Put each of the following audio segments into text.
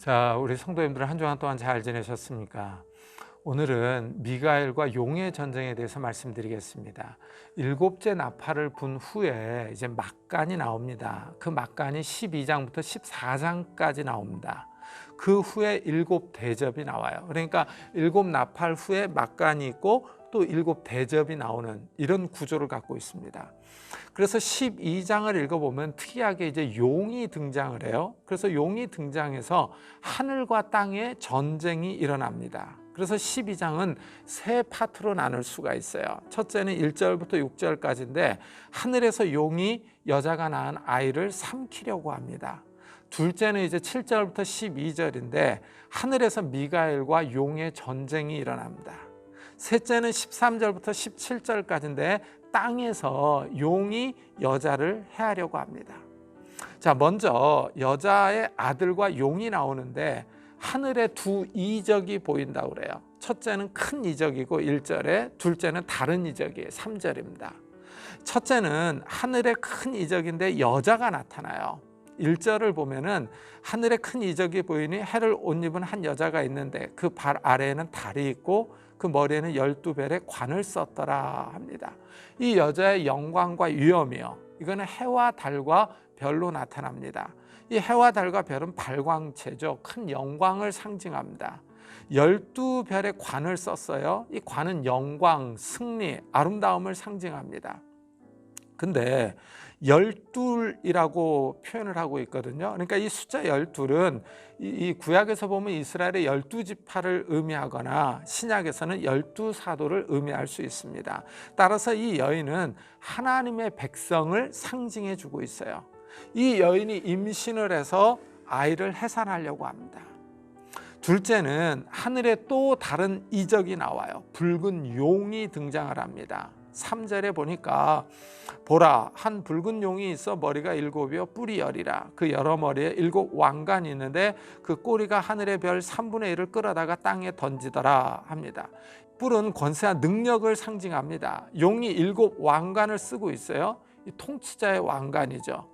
자, 우리 성도님들 한 주간 동안 잘 지내셨습니까? 오늘은 미가엘과 용의 전쟁에 대해서 말씀드리겠습니다. 일곱째 나팔을 분 후에 이제 막간이 나옵니다. 그 막간이 12장부터 14장까지 나옵니다. 그 후에 일곱 대접이 나와요. 그러니까 일곱 나팔 후에 막간이 있고 또 일곱 대접이 나오는 이런 구조를 갖고 있습니다. 그래서 12장을 읽어보면 특이하게 이제 용이 등장을 해요. 그래서 용이 등장해서 하늘과 땅의 전쟁이 일어납니다. 그래서 12장은 세 파트로 나눌 수가 있어요. 첫째는 1절부터 6절까지인데 하늘에서 용이 여자가 낳은 아이를 삼키려고 합니다. 둘째는 이제 7절부터 12절인데 하늘에서 미가엘과 용의 전쟁이 일어납니다. 셋째는 13절부터 17절까지인데 땅에서 용이 여자를 해하려고 합니다. 자, 먼저 여자의 아들과 용이 나오는데 하늘에 두 이적이 보인다고 그래요. 첫째는 큰 이적이고 1절에, 둘째는 다른 이적이에요. 3절입니다. 첫째는 하늘에 큰 이적인데 여자가 나타나요. 1절을 보면은 하늘에 큰 이적이 보이니 해를 옷 입은 한 여자가 있는데 그 발 아래에는 달이 있고 그 머리에는 12별의 관을 썼더라 합니다. 이 여자의 영광과 위엄이요, 이거는 해와 달과 별로 나타납니다. 이 해와 달과 별은 발광체죠. 큰 영광을 상징합니다. 12별의 관을 썼어요. 이 관은 영광, 승리, 아름다움을 상징합니다. 근데 12이라고 표현을 하고 있거든요. 그러니까 이 숫자 12은 이 구약에서 보면 이스라엘의 12지파를 의미하거나 신약에서는 12사도를 의미할 수 있습니다. 따라서 이 여인은 하나님의 백성을 상징해 주고 있어요. 이 여인이 임신을 해서 아이를 해산하려고 합니다. 둘째는 하늘에 또 다른 이적이 나와요. 붉은 용이 등장을 합니다. 3절에 보니까 보라, 한 붉은 용이 있어 머리가 7이요 뿔이 10이라. 그 여러 머리에 7 왕관이 있는데 그 꼬리가 하늘의 별 3분의 1을 끌어다가 땅에 던지더라 합니다. 뿔은 권세와 능력을 상징합니다. 용이 7 왕관을 쓰고 있어요. 이 통치자의 왕관이죠.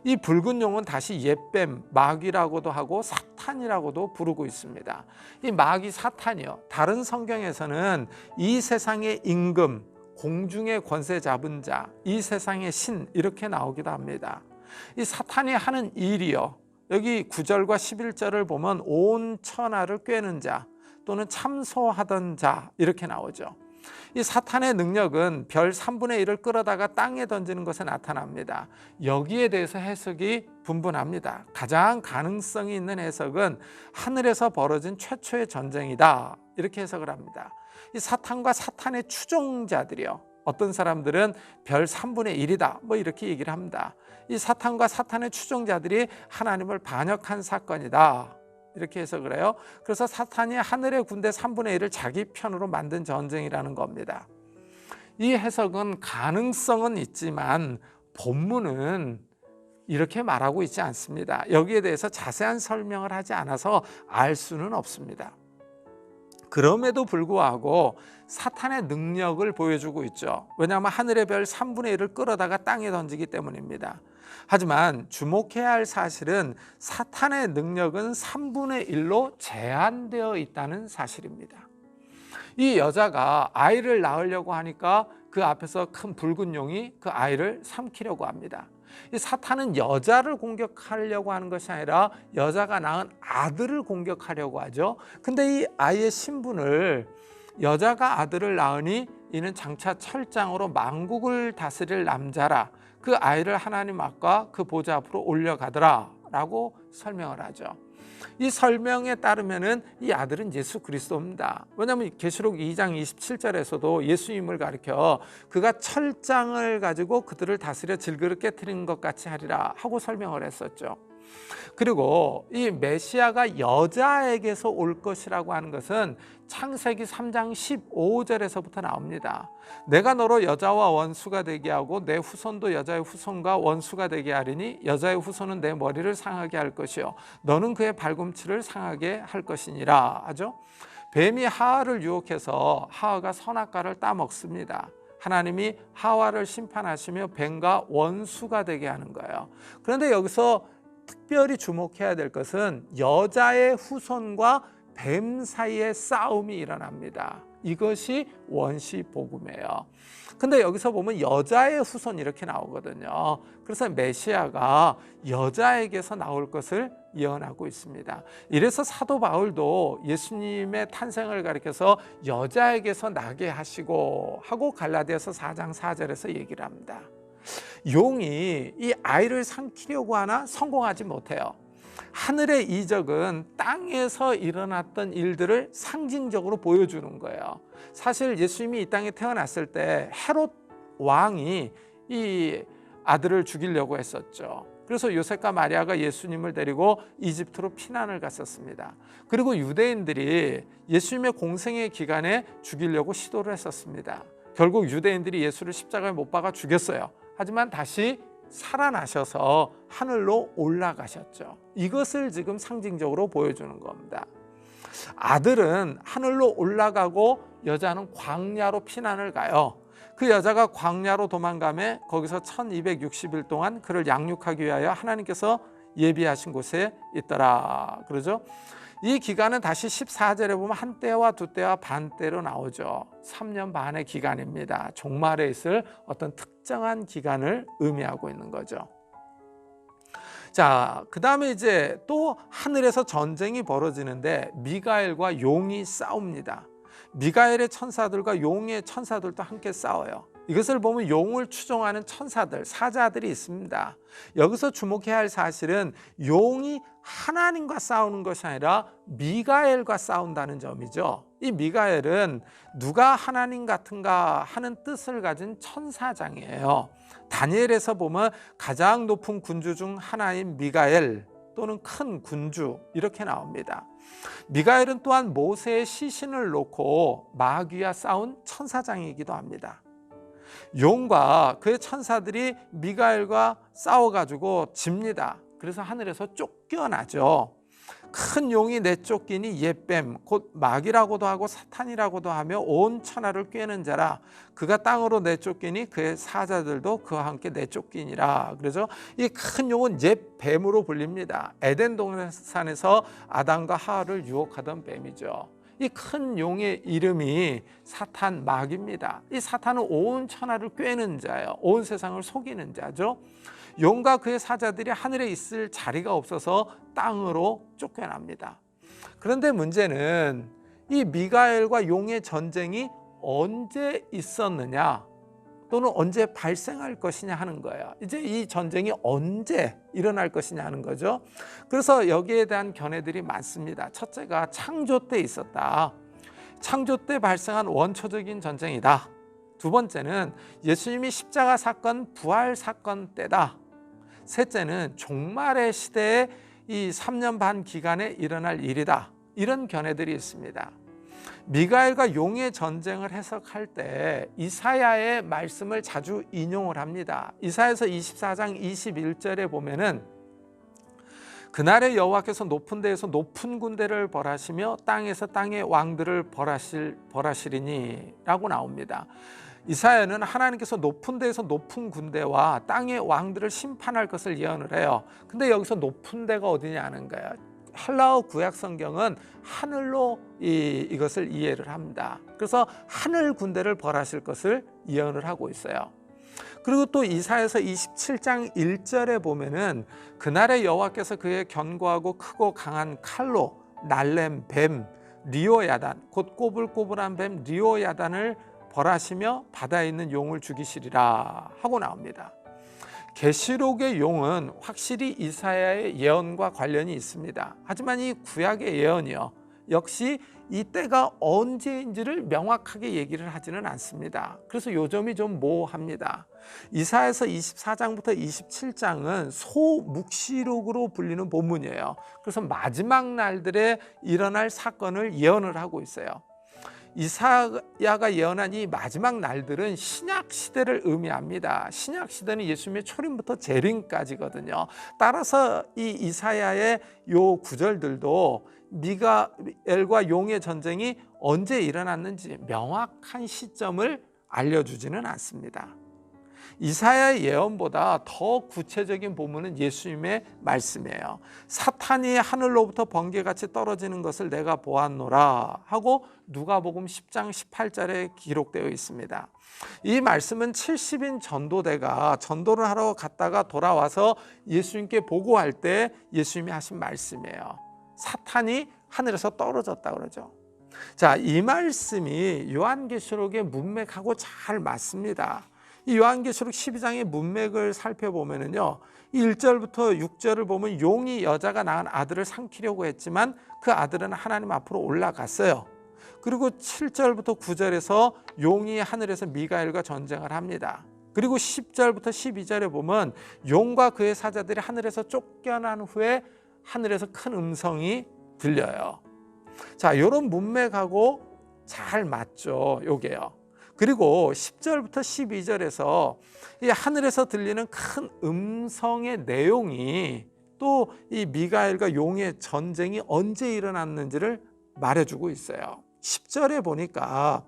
이 붉은 용은 다시 옛뱀, 마귀라고도 하고 사탄이라고도 부르고 있습니다. 이 마귀 사탄이요, 다른 성경에서는 이 세상의 임금, 공중의 권세 잡은 자, 이 세상의 신, 이렇게 나오기도 합니다. 이 사탄이 하는 일이요, 여기 9절과 11절을 보면 온 천하를 꿰는 자 또는 참소하던 자, 이렇게 나오죠. 이 사탄의 능력은 별 3분의 1을 끌어다가 땅에 던지는 것에 나타납니다. 여기에 대해서 해석이 분분합니다. 가장 가능성이 있는 해석은 하늘에서 벌어진 최초의 전쟁이다, 이렇게 해석을 합니다. 이 사탄과 사탄의 추종자들이요, 어떤 사람들은 별 3분의 1이다 뭐 이렇게 얘기를 합니다. 이 사탄과 사탄의 추종자들이 하나님을 반역한 사건이다, 이렇게 해석을 해요. 그래서 사탄이 하늘의 군대 3분의 1을 자기 편으로 만든 전쟁이라는 겁니다. 이 해석은 가능성은 있지만 본문은 이렇게 말하고 있지 않습니다. 여기에 대해서 자세한 설명을 하지 않아서 알 수는 없습니다. 그럼에도 불구하고 사탄의 능력을 보여주고 있죠. 왜냐하면 하늘의 별 3분의 1을 끌어다가 땅에 던지기 때문입니다. 하지만 주목해야 할 사실은 사탄의 능력은 3분의 1로 제한되어 있다는 사실입니다. 이 여자가 아이를 낳으려고 하니까 그 앞에서 큰 붉은 용이 그 아이를 삼키려고 합니다. 이 사탄은 여자를 공격하려고 하는 것이 아니라 여자가 낳은 아들을 공격하려고 하죠. 근데 이 아이의 신분을, 여자가 아들을 낳으니 이는 장차 철장으로 만국을 다스릴 남자라, 그 아이를 하나님 앞과 그 보좌 앞으로 올려가더라 라고 설명을 하죠. 이 설명에 따르면은 이 아들은 예수 그리스도입니다. 왜냐하면 계시록 2장 27절에서도 예수님을 가리켜 그가 철장을 가지고 그들을 다스려 질그릇 깨트리는 것 같이 하리라 하고 설명을 했었죠. 그리고 이 메시아가 여자에게서 올 것이라고 하는 것은 창세기 3장 15절에서부터 나옵니다. 내가 너로 여자와 원수가 되게 하고 내 후손도 여자의 후손과 원수가 되게 하리니 여자의 후손은 내 머리를 상하게 할 것이요 너는 그의 발꿈치를 상하게 할 것이니라 하죠. 뱀이 하와를 유혹해서 하와가 선악과를 따먹습니다. 하나님이 하와를 심판하시며 뱀과 원수가 되게 하는 거예요. 그런데 여기서 특별히 주목해야 될 것은 여자의 후손과 뱀 사이의 싸움이 일어납니다. 이것이 원시복음이에요. 근데 여기서 보면 여자의 후손 이렇게 나오거든요. 그래서 메시아가 여자에게서 나올 것을 예언하고 있습니다. 이래서 사도 바울도 예수님의 탄생을 가리켜서 여자에게서 나게 하시고 하고 갈라디아서 4장 4절에서 얘기를 합니다. 용이 이 아이를 삼키려고 하나 성공하지 못해요. 하늘의 이적은 땅에서 일어났던 일들을 상징적으로 보여주는 거예요. 사실 예수님이 이 땅에 태어났을 때 헤롯 왕이 이 아들을 죽이려고 했었죠. 그래서 요셉과 마리아가 예수님을 데리고 이집트로 피난을 갔었습니다. 그리고 유대인들이 예수님의 공생의 기간에 죽이려고 시도를 했었습니다. 결국 유대인들이 예수를 십자가에 못 박아 죽였어요. 하지만 다시 살아나셔서 하늘로 올라가셨죠. 이것을 지금 상징적으로 보여주는 겁니다. 아들은 하늘로 올라가고 여자는 광야로 피난을 가요. 그 여자가 광야로 도망가며 거기서 1260일 동안 그를 양육하기 위하여 하나님께서 예비하신 곳에 있더라. 그러죠? 이 기간은 다시 14절에 보면 한 때와 두 때와 반 때로 나오죠. 3년 반의 기간입니다. 종말에 있을 어떤 특정한 기간을 의미하고 있는 거죠. 자, 그 다음에 이제 또 하늘에서 전쟁이 벌어지는데 미가엘과 용이 싸웁니다. 미가엘의 천사들과 용의 천사들도 함께 싸워요. 이것을 보면 용을 추종하는 천사들, 사자들이 있습니다. 여기서 주목해야 할 사실은 용이 하나님과 싸우는 것이 아니라 미가엘과 싸운다는 점이죠. 이 미가엘은 누가 하나님 같은가 하는 뜻을 가진 천사장이에요. 다니엘에서 보면 가장 높은 군주 중 하나인 미가엘 또는 큰 군주 이렇게 나옵니다. 미가엘은 또한 모세의 시신을 놓고 마귀와 싸운 천사장이기도 합니다. 용과 그의 천사들이 미가엘과 싸워가지고 집니다. 그래서 하늘에서 쫓겨나죠. 큰 용이 내쫓기니 옛뱀 곧 마귀라고도 하고 사탄이라고도 하며 온 천하를 꿰는 자라. 그가 땅으로 내쫓기니 그의 사자들도 그와 함께 내쫓기니라. 그래서 이 큰 용은 옛뱀으로 불립니다. 에덴 동산에서 아담과 하와를 유혹하던 뱀이죠. 이 큰 용의 이름이 사탄 마귀입니다. 이 사탄은 온 천하를 꿰는 자예요. 온 세상을 속이는 자죠. 용과 그의 사자들이 하늘에 있을 자리가 없어서 땅으로 쫓겨납니다. 그런데 문제는 이 미가엘과 용의 전쟁이 언제 있었느냐 또는 언제 발생할 것이냐 하는 거예요. 이제 이 전쟁이 언제 일어날 것이냐 하는 거죠. 그래서 여기에 대한 견해들이 많습니다. 첫째가 창조 때 있었다. 창조 때 발생한 원초적인 전쟁이다. 두 번째는 예수님이 십자가 사건, 부활 사건 때다. 셋째는 종말의 시대에 이 3년 반 기간에 일어날 일이다. 이런 견해들이 있습니다. 미가엘과 용의 전쟁을 해석할 때 이사야의 말씀을 자주 인용을 합니다. 이사야서 24장 21절에 보면은 그날에 여호와께서 높은 데에서 높은 군대를 벌하시며 땅에서 땅의 왕들을 벌하시리니 라고 나옵니다. 이사야는 하나님께서 높은 데에서 높은 군대와 땅의 왕들을 심판할 것을 예언을 해요. 근데 여기서 높은 데가 어디냐는 거예요. 헬라어 구약 성경은 하늘로 이것을 이해를 합니다. 그래서 하늘 군대를 벌하실 것을 예언을 하고 있어요. 그리고 또 이사야서 27장 1절에 보면은 그날에 여호와께서 그의 견고하고 크고 강한 칼로 날렘 뱀 리오야단 곧 꼬불꼬불한 뱀 리오야단을 벌하시며 바다에 있는 용을 죽이시리라 하고 나옵니다. 계시록의 용은 확실히 이사야의 예언과 관련이 있습니다. 하지만 이 구약의 예언이요 역시 이 때가 언제인지를 명확하게 얘기를 하지는 않습니다. 그래서 요점이 좀 모호합니다. 이사야서 24장부터 27장은 소묵시록으로 불리는 본문이에요. 그래서 마지막 날들에 일어날 사건을 예언을 하고 있어요. 이사야가 예언한 이 마지막 날들은 신약 시대를 의미합니다. 신약 시대는 예수님의 초림부터 재림까지거든요. 따라서 이 이사야의 요 구절들도 미가엘과 용의 전쟁이 언제 일어났는지 명확한 시점을 알려주지는 않습니다. 이사야의 예언보다 더 구체적인 본문은 예수님의 말씀이에요. 사탄이 하늘로부터 번개같이 떨어지는 것을 내가 보았노라 하고 누가복음 10장 18절에 기록되어 있습니다. 이 말씀은 70인 전도대가 전도를 하러 갔다가 돌아와서 예수님께 보고할 때 예수님이 하신 말씀이에요. 사탄이 하늘에서 떨어졌다 그러죠. 자, 이 말씀이 요한계시록의 문맥하고 잘 맞습니다. 이 요한계시록 12장의 문맥을 살펴보면요, 1절부터 6절을 보면 용이 여자가 낳은 아들을 삼키려고 했지만 그 아들은 하나님 앞으로 올라갔어요. 그리고 7절부터 9절에서 용이 하늘에서 미가엘과 전쟁을 합니다. 그리고 10절부터 12절에 보면 용과 그의 사자들이 하늘에서 쫓겨난 후에 하늘에서 큰 음성이 들려요. 자, 이런 문맥하고 잘 맞죠, 요게요. 그리고 10절부터 12절에서 이 하늘에서 들리는 큰 음성의 내용이 또 이 미가엘과 용의 전쟁이 언제 일어났는지를 말해주고 있어요. 10절에 보니까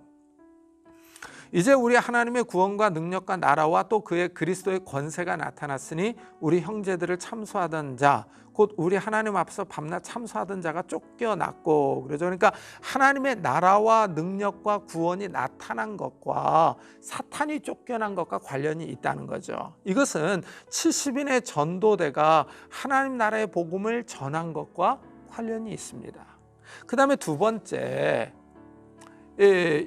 이제 우리 하나님의 구원과 능력과 나라와 또 그의 그리스도의 권세가 나타났으니 우리 형제들을 참소하던 자, 곧 우리 하나님 앞에서 밤낮 참소하던 자가 쫓겨났고, 그러죠. 그러니까 하나님의 나라와 능력과 구원이 나타난 것과 사탄이 쫓겨난 것과 관련이 있다는 거죠. 이것은 70인의 전도대가 하나님 나라의 복음을 전한 것과 관련이 있습니다. 그 다음에 두 번째,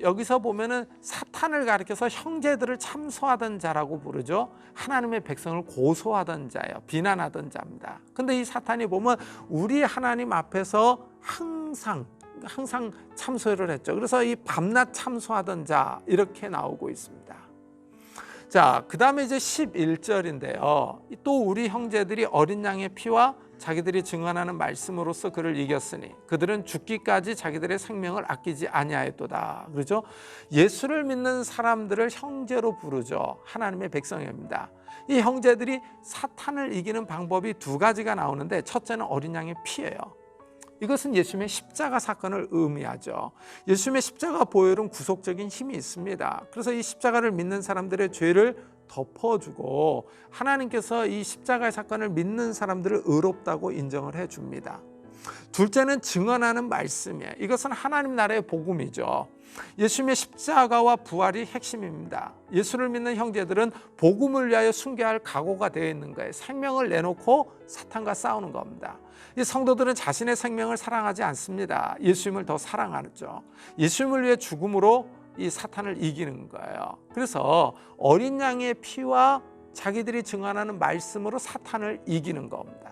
여기서 보면은 사탄을 가리켜서 형제들을 참소하던 자라고 부르죠. 하나님의 백성을 고소하던 자예요. 비난하던 자입니다. 근데 이 사탄이 보면 우리 하나님 앞에서 항상 참소를 했죠. 그래서 이 밤낮 참소하던 자 이렇게 나오고 있습니다. 자, 그 다음에 이제 11절인데요. 또 우리 형제들이 어린 양의 피와 자기들이 증언하는 말씀으로써 그를 이겼으니 그들은 죽기까지 자기들의 생명을 아끼지 아니하였도다. 그렇죠? 예수를 믿는 사람들을 형제로 부르죠. 하나님의 백성입니다. 이 형제들이 사탄을 이기는 방법이 두 가지가 나오는데 첫째는 어린 양의 피예요. 이것은 예수님의 십자가 사건을 의미하죠. 예수님의 십자가 보혈은 구속적인 힘이 있습니다. 그래서 이 십자가를 믿는 사람들의 죄를 덮어주고 하나님께서 이 십자가의 사건을 믿는 사람들을 의롭다고 인정을 해줍니다. 둘째는 증언하는 말씀이에요. 이것은 하나님 나라의 복음이죠. 예수님의 십자가와 부활이 핵심입니다. 예수를 믿는 형제들은 복음을 위하여 순교할 각오가 되어 있는 거예요. 생명을 내놓고 사탄과 싸우는 겁니다. 이 성도들은 자신의 생명을 사랑하지 않습니다. 예수님을 더 사랑하죠. 예수님을 위해 죽음으로 이 사탄을 이기는 거예요. 그래서 어린 양의 피와 자기들이 증언하는 말씀으로 사탄을 이기는 겁니다.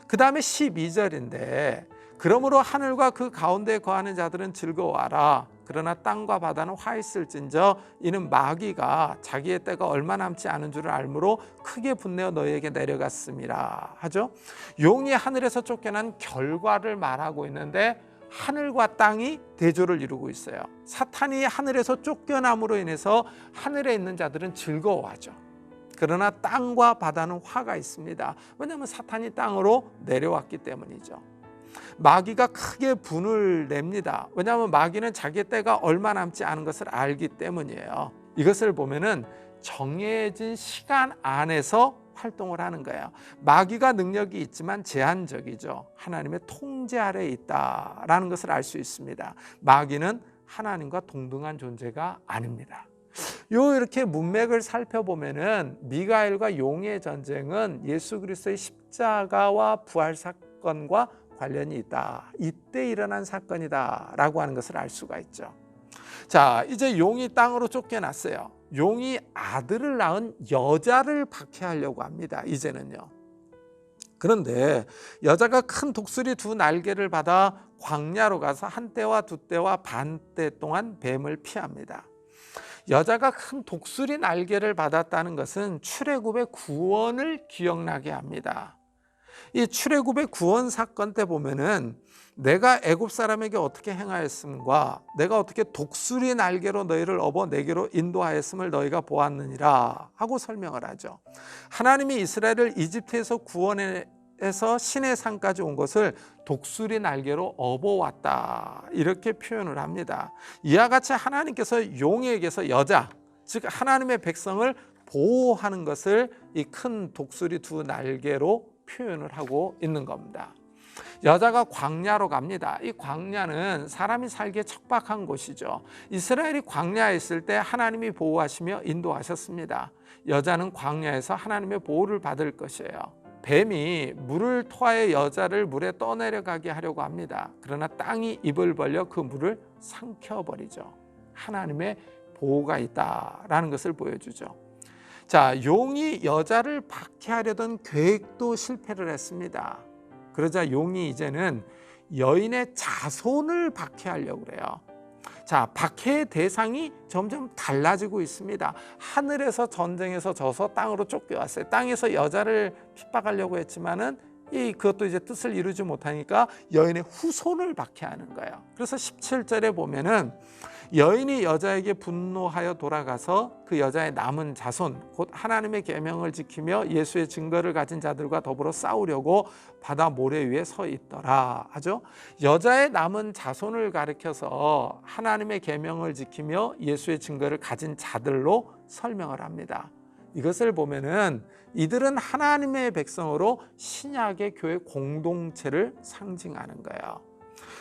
그 다음에 12절인데 그러므로 하늘과 그 가운데 거하는 자들은 즐거워하라. 그러나 땅과 바다는 화 있을진저 이는 마귀가 자기의 때가 얼마 남지 않은 줄을 알므로 크게 분내어 너희에게 내려갔음이라 하죠. 용이 하늘에서 쫓겨난 결과를 말하고 있는데 하늘과 땅이 대조를 이루고 있어요. 사탄이 하늘에서 쫓겨남으로 인해서 하늘에 있는 자들은 즐거워하죠. 그러나 땅과 바다는 화가 있습니다. 왜냐하면 사탄이 땅으로 내려왔기 때문이죠. 마귀가 크게 분을 냅니다. 왜냐하면 마귀는 자기의 때가 얼마 남지 않은 것을 알기 때문이에요. 이것을 보면은 정해진 시간 안에서 활동을 하는 거예요. 마귀가 능력이 있지만 제한적이죠. 하나님의 통제 아래에 있다라는 것을 알 수 있습니다. 마귀는 하나님과 동등한 존재가 아닙니다. 이렇게 문맥을 살펴보면은 미가엘과 용의 전쟁은 예수 그리스도의 십자가와 부활 사건과 관련이 있다. 이때 일어난 사건이다라고 하는 것을 알 수가 있죠. 자, 이제 용이 땅으로 쫓겨났어요. 용이 아들을 낳은 여자를 박해하려고 합니다. 이제는요. 그런데 여자가 큰 독수리 두 날개를 받아 광야로 가서 한 때와 두 때와 반 때 동안 뱀을 피합니다. 여자가 큰 독수리 날개를 받았다는 것은 출애굽의 구원을 기억나게 합니다. 이 출애굽의 구원 사건 때 보면은 내가 애굽 사람에게 어떻게 행하였음과 내가 어떻게 독수리 날개로 너희를 업어 내게로 인도하였음을 너희가 보았느니라 하고 설명을 하죠. 하나님이 이스라엘을 이집트에서 구원해서 신의 산까지 온 것을 독수리 날개로 업어왔다 이렇게 표현을 합니다. 이와 같이 하나님께서 용에게서 여자 즉 하나님의 백성을 보호하는 것을 이 큰 독수리 두 날개로 표현을 하고 있는 겁니다. 여자가 광야로 갑니다. 이 광야는 사람이 살기에 척박한 곳이죠. 이스라엘이 광야에 있을 때 하나님이 보호하시며 인도하셨습니다. 여자는 광야에서 하나님의 보호를 받을 것이에요. 뱀이 물을 토하여 여자를 물에 떠내려가게 하려고 합니다. 그러나 땅이 입을 벌려 그 물을 삼켜버리죠. 하나님의 보호가 있다라는 것을 보여주죠. 자, 용이 여자를 박해하려던 계획도 실패를 했습니다. 그러자 용이 이제는 여인의 자손을 박해하려고 그래요. 자, 박해의 대상이 점점 달라지고 있습니다. 하늘에서 전쟁에서 져서 땅으로 쫓겨왔어요. 땅에서 여자를 핍박하려고 했지만은 그것도 이제 뜻을 이루지 못하니까 여인의 후손을 박해하는 거예요. 그래서 17절에 보면은 여인이 여자에게 분노하여 돌아가서 그 여자의 남은 자손 곧 하나님의 계명을 지키며 예수의 증거를 가진 자들과 더불어 싸우려고 바다 모래 위에 서 있더라 하죠. 여자의 남은 자손을 가리켜서 하나님의 계명을 지키며 예수의 증거를 가진 자들로 설명을 합니다. 이것을 보면은 이들은 하나님의 백성으로 신약의 교회 공동체를 상징하는 거예요.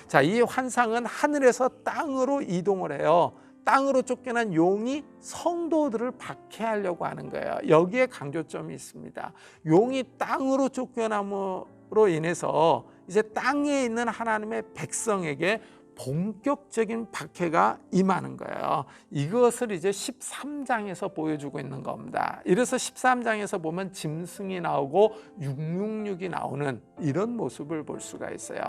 자, 이 환상은 하늘에서 땅으로 이동을 해요. 땅으로 쫓겨난 용이 성도들을 박해하려고 하는 거예요. 여기에 강조점이 있습니다. 용이 땅으로 쫓겨남으로 인해서 이제 땅에 있는 하나님의 백성에게 본격적인 박해가 임하는 거예요. 이것을 이제 13장에서 보여주고 있는 겁니다. 이래서 13장에서 보면 짐승이 나오고 666이 나오는 이런 모습을 볼 수가 있어요.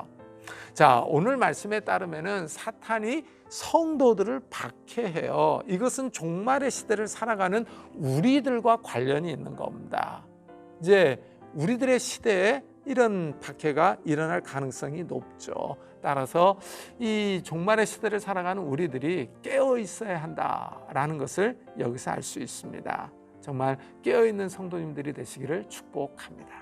자, 오늘 말씀에 따르면은 사탄이 성도들을 박해해요. 이것은 종말의 시대를 살아가는 우리들과 관련이 있는 겁니다. 이제 우리들의 시대에 이런 박해가 일어날 가능성이 높죠. 따라서 이 종말의 시대를 살아가는 우리들이 깨어 있어야 한다라는 것을 여기서 알 수 있습니다. 정말 깨어 있는 성도님들이 되시기를 축복합니다.